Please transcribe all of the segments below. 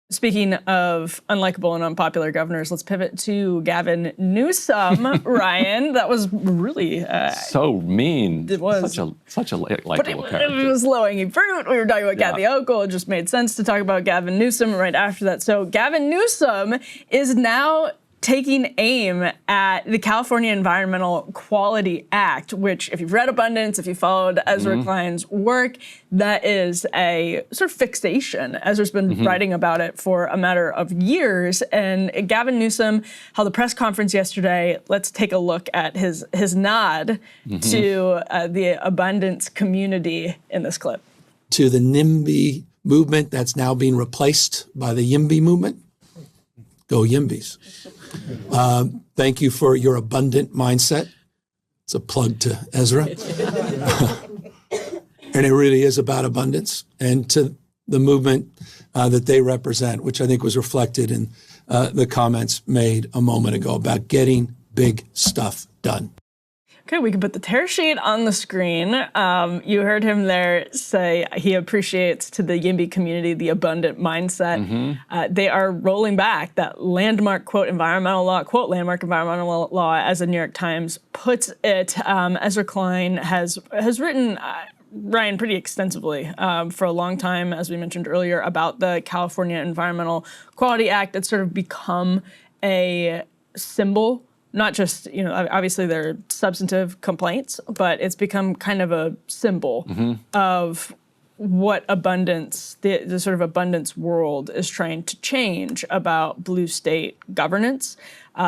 Speaking of unlikable and unpopular governors, let's pivot to Gavin Newsom. Ryan, that was really so mean. It was such a likable character. It was low-hanging fruit. We were talking about Kathy Hochul. It just made sense to talk about Gavin Newsom right after that. So Gavin Newsom is now taking aim at the California Environmental Quality Act, which, if you've read Abundance, if you followed Ezra Klein's work, that is a sort of fixation. Ezra's been writing about it for a matter of years. And Gavin Newsom held a press conference yesterday. Let's take a look at his nod to the Abundance community in this clip. To the NIMBY movement that's now being replaced by the YIMBY movement. Go YIMBY'S. Thank you for your abundant mindset. It's a plug to Ezra. And it really is about abundance, and to the movement that they represent, which I think was reflected in the comments made a moment ago about getting big stuff done. Okay, we can put the tear sheet on the screen. You heard him there say he appreciates to the YIMBY community the abundant mindset. They are rolling back that landmark, quote, environmental law, quote, landmark environmental law, as the New York Times puts it. Ezra Klein has written, Ryan, pretty extensively for a long time, as we mentioned earlier, about the California Environmental Quality Act. It's sort of become a symbol. Not just, obviously there are substantive complaints, but it's become kind of a symbol of what abundance, the sort of abundance world is trying to change about blue state governance.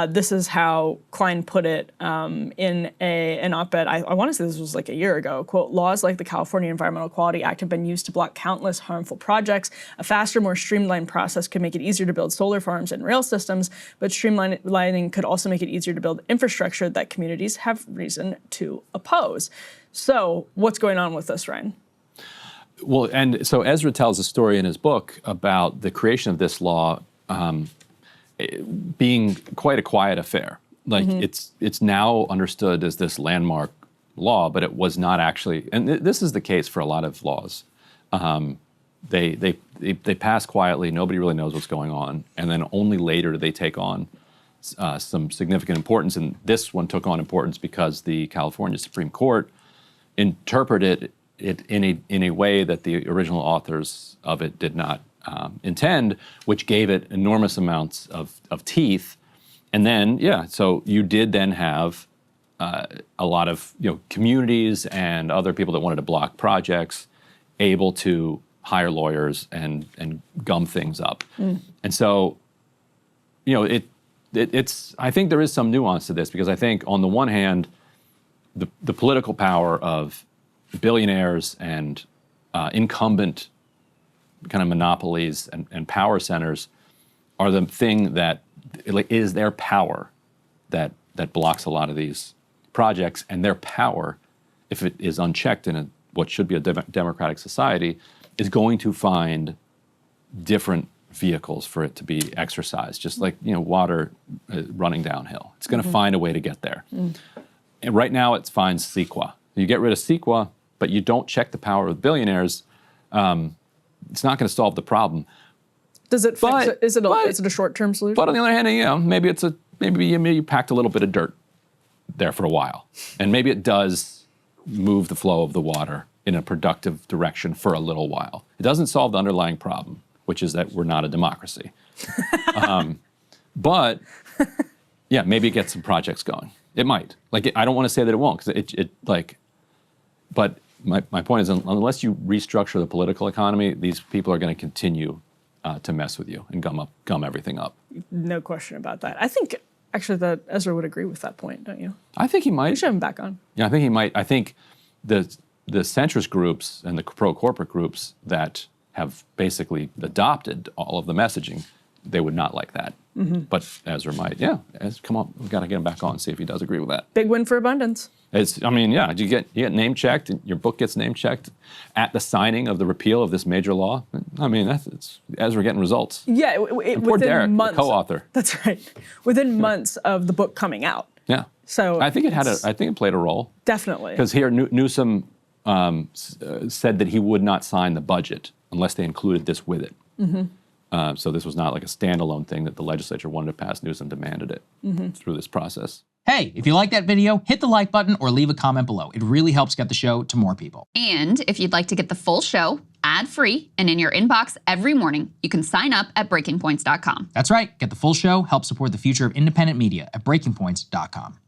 This is how Klein put it in an op-ed, I want to say this was like a year ago, quote, laws like the California Environmental Quality Act have been used to block countless harmful projects. A faster, more streamlined process could make it easier to build solar farms and rail systems, but streamlining could also make it easier to build infrastructure that communities have reason to oppose. So what's going on with this, Ryan? Well, and so Ezra tells a story in his book about the creation of this law being quite a quiet affair. Like it's now understood as this landmark law, but it was not actually, and this is the case for a lot of laws. They pass quietly, nobody really knows what's going on, and then only later do they take on some significant importance. And this one took on importance because the California Supreme Court interpreted it in a way that the original authors of it did not intend, which gave it enormous amounts of teeth. And then, so you did then have a lot of communities and other people that wanted to block projects able to hire lawyers and gum things up. And so, it's I think there is some nuance to this, because I think on the one hand, the political power of billionaires and incumbent kind of monopolies and power centers are the thing that is their power that blocks a lot of these projects. And their power, if it is unchecked in what should be a democratic society, is going to find different vehicles for it to be exercised, just like water running downhill. It's going to find a way to get there. And right now it finds CEQA. You get rid of CEQA, but you don't check the power of billionaires, it's not going to solve the problem. Does it fix it? Is it a short-term solution? But on the other hand, maybe you packed a little bit of dirt there for a while, and maybe it does move the flow of the water in a productive direction for a little while. It doesn't solve the underlying problem, which is that we're not a democracy. But maybe it gets some projects going. It might. I don't want to say that it won't, because but my point is, unless you restructure the political economy, these people are going to continue to mess with you and gum everything up. No question about that. I think, actually, that Ezra would agree with that point, don't you? I think he might. We should have him back on. Yeah, I think he might. I think the centrist groups and the pro-corporate groups that have basically adopted all of the messaging, they would not like that. But Ezra might. Come on, we've got to get him back on and see if he does agree with that. Big win for abundance. You get name checked, and your book gets name checked at the signing of the repeal of this major law. It's Ezra getting results. Yeah, poor Derek, months, the co-author. That's right. Within months of the book coming out. Yeah. So I think it played a role. Definitely. Because here Newsom said that he would not sign the budget unless they included this with it. So this was not like a standalone thing that the legislature wanted to pass. Newsom demanded it through this process. Hey, if you like that video, hit the like button or leave a comment below. It really helps get the show to more people. And if you'd like to get the full show ad-free and in your inbox every morning, you can sign up at breakingpoints.com. That's right. Get the full show, help support the future of independent media at breakingpoints.com.